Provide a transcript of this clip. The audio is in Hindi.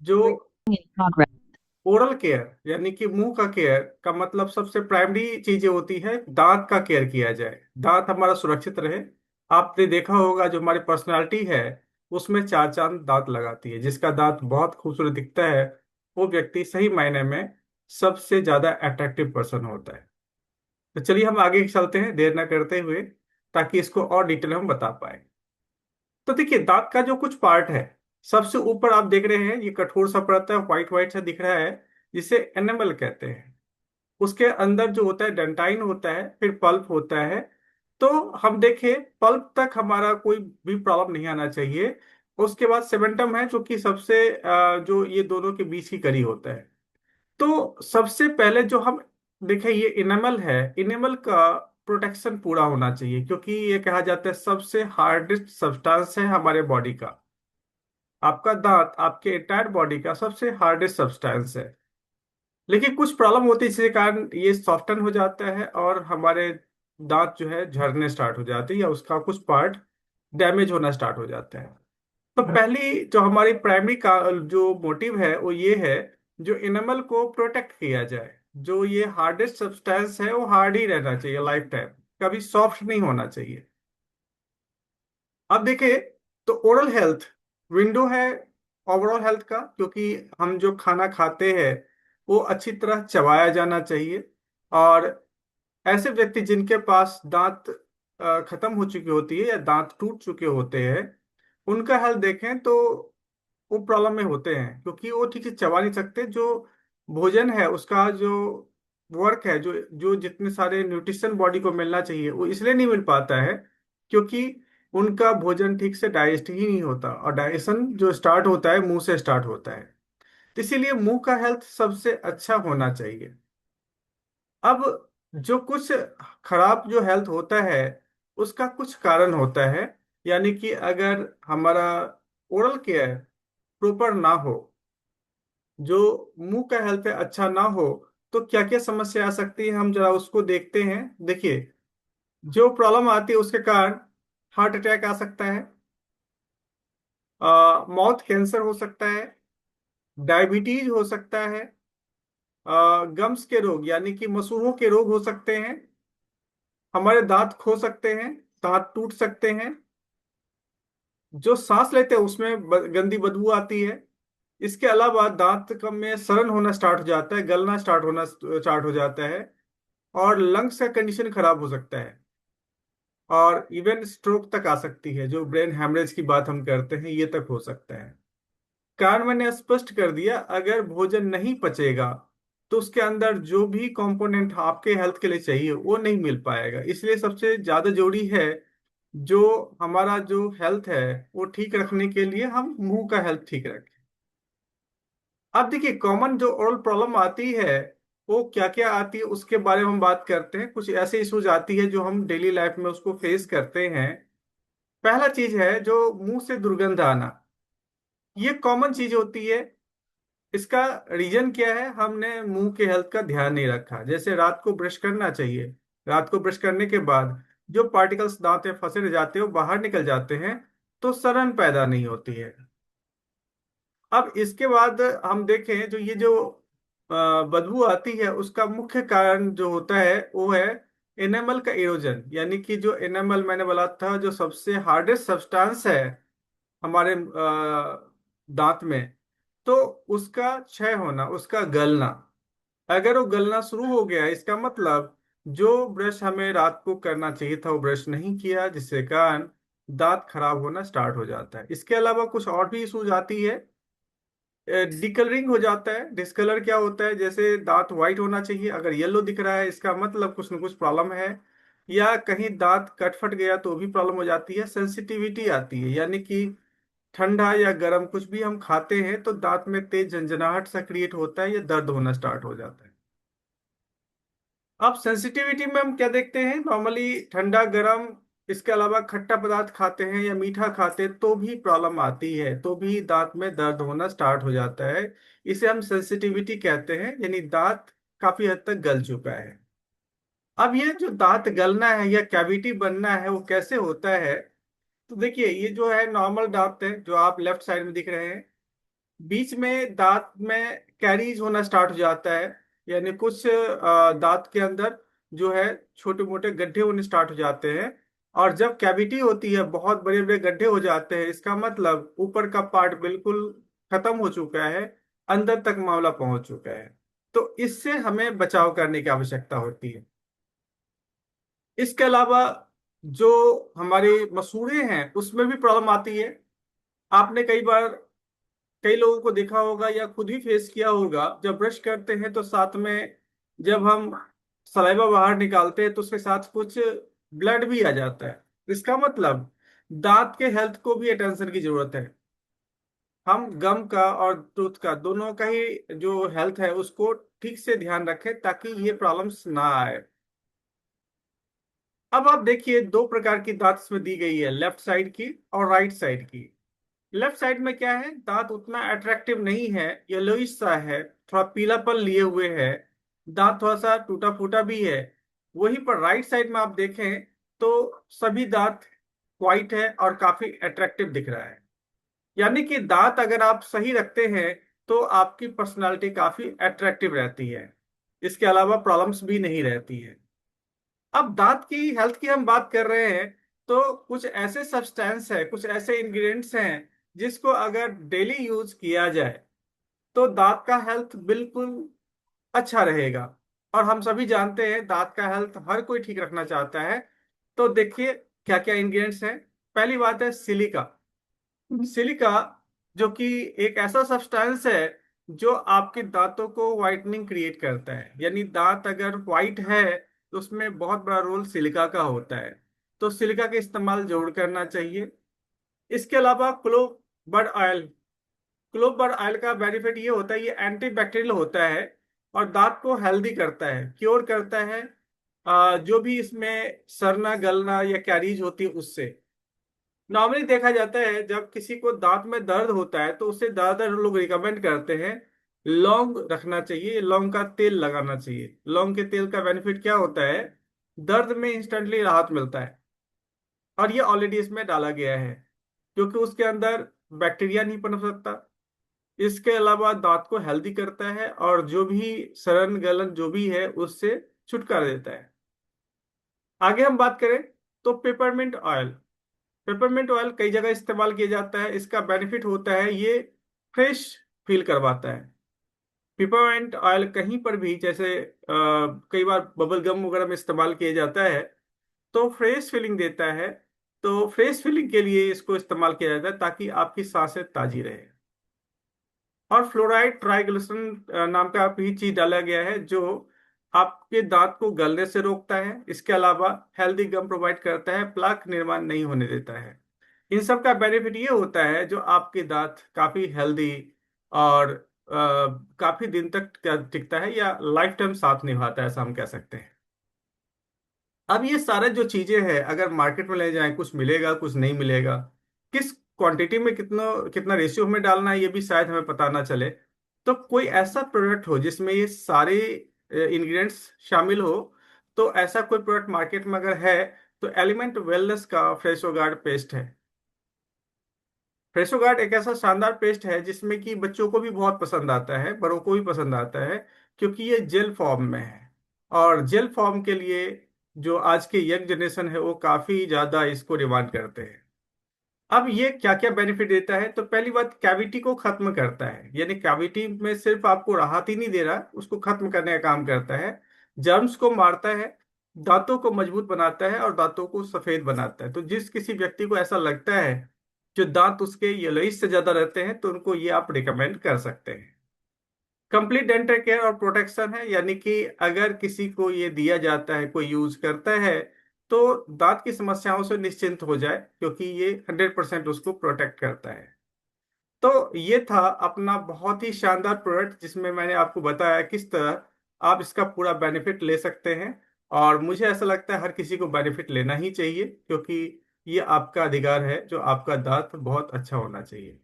जो In progress. ओरल केयर यानी कि मुंह का केयर का मतलब सबसे प्राइमरी चीजें होती है दांत का केयर किया जाए, दांत हमारा सुरक्षित रहे। आपने देखा होगा जो हमारी पर्सनालिटी है उसमें चार चांद दांत लगाती है, जिसका दांत बहुत खूबसूरत दिखता है वो व्यक्ति सही मायने में सबसे ज्यादा अट्रैक्टिव पर्सन होता है। तो चलिए हम आगे चलते हैं देर ना करते हुए, ताकि इसको और डिटेल में बता पाए। तो देखिए दांत का जो कुछ पार्ट है, सबसे ऊपर आप देख रहे हैं ये कठोर सा परत है, व्हाइट व्हाइट सा दिख रहा है, जिसे एनेमल कहते हैं। उसके अंदर जो होता है डेंटाइन होता है, फिर पल्प होता है। तो हम देखें पल्प तक हमारा कोई भी प्रॉब्लम नहीं आना चाहिए। उसके बाद सेमेंटम है जो कि सबसे जो ये दोनों के बीच की कड़ी होता है। तो सबसे पहले जो हम देखें ये इनेमल है, इनेमल का प्रोटेक्शन पूरा होना चाहिए, क्योंकि ये कहा जाता है सबसे हार्डेस्ट सब्सटेंस है हमारे बॉडी का। आपका दांत आपके एंटायर बॉडी का सबसे हार्डेस्ट सब्सटेंस है। लेकिन कुछ प्रॉब्लम होती है जिसके कारण ये सॉफ्टन हो जाता है और हमारे दांत जो है झड़ने स्टार्ट हो जाते हैं या उसका कुछ पार्ट डैमेज होना स्टार्ट हो जाता है। तो पहली जो हमारी प्राइमरी का जो मोटिव है वो ये है, जो इनेमल को प्रोटेक्ट किया जाए। जो ये हार्डेस्ट सब्सटेंस है वो हार्ड ही रहना चाहिए लाइफ टाइम, कभी सॉफ्ट नहीं होना चाहिए। अब देखिए, तो ओरल हेल्थ विंडो है ओवरऑल हेल्थ का, क्योंकि हम जो खाना खाते हैं वो अच्छी तरह चबाया जाना चाहिए। और ऐसे व्यक्ति जिनके पास दांत खत्म हो चुकी होती है या दांत टूट चुके होते हैं, उनका हेल्थ देखें तो वो प्रॉब्लम में होते हैं, क्योंकि वो ठीक से चबा नहीं सकते। जो भोजन है उसका जो वर्क है, जो जो जितने सारे न्यूट्रिशन बॉडी को मिलना चाहिए वो इसलिए नहीं मिल पाता है क्योंकि उनका भोजन ठीक से डाइजेस्ट ही नहीं होता, और डाइजेशन जो स्टार्ट होता है मुंह से स्टार्ट होता है। तो इसीलिए मुंह का हेल्थ सबसे अच्छा होना चाहिए। अब जो कुछ खराब जो हेल्थ होता है उसका कुछ कारण होता है, यानी कि अगर हमारा ओरल केयर प्रॉपर ना हो, जो मुंह का हेल्थ अच्छा ना हो, तो क्या क्या समस्या आ सकती है हम जरा उसको देखते हैं। देखिए, जो प्रॉब्लम आती है उसके कारण हार्ट अटैक आ सकता है, माउथ कैंसर हो सकता है, डायबिटीज हो सकता है, गम्स के रोग यानी कि मसूड़ों के रोग हो सकते हैं, हमारे दांत खो सकते हैं, दांत टूट सकते हैं, जो सांस लेते हैं उसमें गंदी बदबू आती है। इसके अलावा दांत कम में सड़न होना स्टार्ट हो जाता है, गलना स्टार्ट हो जाता है, और लंग्स का कंडीशन खराब हो सकता है, और इवन स्ट्रोक तक आ सकती है। जो ब्रेन हेमरेज की बात हम करते हैं ये तक हो सकता है। कारण मैंने स्पष्ट कर दिया, अगर भोजन नहीं पचेगा तो उसके अंदर जो भी कंपोनेंट आपके हेल्थ के लिए चाहिए वो नहीं मिल पाएगा। इसलिए सबसे ज्यादा जरूरी है जो हमारा जो हेल्थ है वो ठीक रखने के लिए हम मुंह का हेल्थ ठीक रखें। अब देखिए कॉमन जो ओरल प्रॉब्लम आती है वो क्या क्या आती है उसके बारे में हम बात करते हैं। कुछ ऐसे इश्यूज आती है जो हम डेली लाइफ में उसको फेस करते हैं। पहला चीज है जो मुंह से दुर्गंध आना। ये कॉमन चीज होती है। इसका रीजन क्या है, हमने मुंह के हेल्थ का ध्यान नहीं रखा। जैसे रात को ब्रश करना चाहिए, रात को ब्रश करने के बाद जो पार्टिकल्स दांत में फंसे रह जाते हैं वो बाहर निकल जाते हैं, तो सड़न पैदा नहीं होती है। अब इसके बाद हम देखें जो ये जो बदबू आती है उसका मुख्य कारण जो होता है वो है एनेमल का इरोजन, यानी कि जो एनेमल मैंने बोला था जो सबसे हार्डेस्ट सब्सटेंस है हमारे दांत में, तो उसका क्षय होना, उसका गलना। अगर वो गलना शुरू हो गया इसका मतलब जो ब्रश हमें रात को करना चाहिए था वो ब्रश नहीं किया, जिसके कारण दांत खराब होना स्टार्ट हो जाता है। इसके अलावा कुछ और भी इशूज आती है। डिकलरिंग हो जाता है। डिस्कलर क्या होता है, जैसे दांत व्हाइट होना चाहिए, अगर येलो दिख रहा है इसका मतलब कुछ ना कुछ प्रॉब्लम है। या कहीं दांत कट फट गया तो भी प्रॉब्लम हो जाती है। सेंसिटिविटी आती है, यानी कि ठंडा या गर्म कुछ भी हम खाते हैं तो दांत में तेज झंझनाहट सा क्रिएट होता है या दर्द होना स्टार्ट हो जाता है। अब सेंसिटिविटी में हम क्या देखते हैं, नॉर्मली ठंडा गर्म, इसके अलावा खट्टा पदार्थ खाते हैं या मीठा खाते हैं तो भी प्रॉब्लम आती है, तो भी दांत में दर्द होना स्टार्ट हो जाता है। इसे हम सेंसिटिविटी कहते हैं, यानी दांत काफी हद तक गल चुका है। अब ये जो दांत गलना है या कैविटी बनना है वो कैसे होता है, तो देखिए ये जो है नॉर्मल दांत है जो आप लेफ्ट साइड में दिख रहे हैं, बीच में दांत में कैरीज होना स्टार्ट हो जाता है, यानी कुछ दांत के अंदर जो है छोटे मोटे गड्ढे होने स्टार्ट हो जाते हैं। और जब कैविटी होती है, बहुत बड़े बड़े गड्ढे हो जाते हैं, इसका मतलब ऊपर का पार्ट बिल्कुल खत्म हो चुका है, अंदर तक मामला पहुंच चुका है। तो इससे हमें बचाव करने की आवश्यकता होती है। इसके अलावा जो हमारे मसूड़े हैं उसमें भी प्रॉब्लम आती है। आपने कई बार कई लोगों को देखा होगा या खुद ही फेस किया होगा, जब ब्रश करते हैं तो साथ में जब हम सलाइवा बाहर निकालते हैं तो उसके साथ कुछ ब्लड भी आ जाता है। इसका मतलब दांत के हेल्थ को भी अटेंशन की जरूरत है। हम गम का और टूथ का दोनों का ही जो हेल्थ है उसको ठीक से ध्यान रखें ताकि ये प्रॉब्लम्स ना आए। अब आप देखिए, दो प्रकार की दांत इसमें दी गई है, लेफ्ट साइड की और राइट साइड की। लेफ्ट साइड में क्या है, दांत उतना अट्रैक्टिव नहीं है, येलोइश सा है, थोड़ा पीलापन लिए हुए है, दांत थोड़ा सा टूटा फूटा भी है। वहीं पर राइट साइड में आप देखें तो सभी दांत वाइट है और काफी अट्रैक्टिव दिख रहा है। यानी कि दांत अगर आप सही रखते हैं तो आपकी पर्सनालिटी काफी अट्रैक्टिव रहती है। इसके अलावा प्रॉब्लम्स भी नहीं रहती है। अब दांत की हेल्थ की हम बात कर रहे हैं, तो कुछ ऐसे सब्सटेंस है, कुछ ऐसे इंग्रेडिएंट्स हैं जिसको अगर डेली यूज किया जाए तो दांत का हेल्थ बिल्कुल अच्छा रहेगा। और हम सभी जानते हैं दांत का हेल्थ हर कोई ठीक रखना चाहता है। तो देखिए क्या क्या इंग्रेडिएंट्स हैं। पहली बात है सिलिका। सिलिका जो कि एक ऐसा सब्सटेंस है जो आपके दांतों को वाइटनिंग क्रिएट करता है, यानी दांत अगर वाइट है तो उसमें बहुत बड़ा रोल सिलिका का होता है। तो सिलिका का इस्तेमाल जरूर करना चाहिए। इसके अलावा क्लोव बड ऑयल। क्लोव बड ऑयल का बेनिफिट ये होता है, ये एंटी बैक्टीरियल होता है और दांत को हेल्दी करता है, क्योर करता है जो भी इसमें सरना गलना या कैरीज होती है उससे। नॉर्मली देखा जाता है जब किसी को दांत में दर्द होता है तो उसे ज्यादातर लोग रिकमेंड करते हैं लौंग रखना चाहिए, लौंग का तेल लगाना चाहिए। लौंग के तेल का बेनिफिट क्या होता है, दर्द में इंस्टेंटली राहत मिलता है। और ये ऑलरेडी इसमें डाला गया है क्योंकि उसके अंदर बैक्टीरिया नहीं पनप सकता। इसके अलावा दांत को हेल्दी करता है और जो भी सड़न गलन जो भी है उससे छुटकारा देता है। आगे हम बात करें तो पेपरमिंट ऑयल। पेपरमिंट ऑयल कई जगह इस्तेमाल किया जाता है। इसका बेनिफिट होता है ये फ्रेश फील करवाता है। पेपरमिंट ऑयल कहीं पर भी जैसे कई बार बबल गम वगैरह में इस्तेमाल किया जाता है तो फ्रेश फीलिंग देता है। तो फ्रेश फीलिंग के लिए इसको इस्तेमाल किया जाता है ताकि आपकी सांसें ताजी रहे। और फ्लोराइड ट्राइग्लिसरीन नाम का भी चीज डाला गया है जो आपके दांत को गलने से रोकता है। इसके अलावा हेल्दी गम प्रोवाइड करता है, प्लाक निर्माण नहीं होने देता है। इन सब का बेनिफिट ये होता है जो आपके दांत काफी हेल्दी और काफी दिन तक टिकता है या लाइफ टाइम साथ निभाता है, ऐसा हम कह सकते हैं। अब ये सारे जो चीजें हैं अगर मार्केट में ले जाएं, कुछ मिलेगा कुछ नहीं मिलेगा, किस क्वांटिटी में कितना कितना रेशियो हमें डालना है ये भी शायद हमें पता ना चले। तो कोई ऐसा प्रोडक्ट हो जिसमें ये सारे इंग्रेडिएंट्स शामिल हो, तो ऐसा कोई प्रोडक्ट मार्केट में अगर है तो एलिमेंट वेलनेस का फ्रेशो गार्ड पेस्ट है। फ्रेशो गार्ड एक ऐसा शानदार पेस्ट है जिसमें कि बच्चों को भी बहुत पसंद आता है, बड़ों को भी पसंद आता है, क्योंकि ये जेल फॉर्म में है। और जेल फॉर्म के लिए जो आज के यंग जनरेशन है वो काफी ज्यादा इसको डिमांड करते हैं। अब ये क्या क्या बेनिफिट देता है, तो पहली बात कैविटी को खत्म करता है, यानी कैविटी में सिर्फ आपको राहत ही नहीं दे रहा, उसको खत्म करने का काम करता है। जर्म्स को मारता है, दांतों को मजबूत बनाता है और दांतों को सफेद बनाता है। तो जिस किसी व्यक्ति को ऐसा लगता है जो दांत उसके येलोइश से ज्यादा रहते हैं तो उनको ये आप रिकमेंड कर सकते हैं। कंप्लीट डेंटल केयर और प्रोटेक्शन है, यानी कि अगर किसी को ये दिया जाता है, कोई यूज करता है, तो दांत की समस्याओं से निश्चिंत हो जाए क्योंकि ये 100% उसको प्रोटेक्ट करता है। तो ये था अपना बहुत ही शानदार प्रोडक्ट जिसमें मैंने आपको बताया किस तरह आप इसका पूरा बेनिफिट ले सकते हैं। और मुझे ऐसा लगता है हर किसी को बेनिफिट लेना ही चाहिए क्योंकि ये आपका अधिकार है जो आपका दांत बहुत अच्छा होना चाहिए।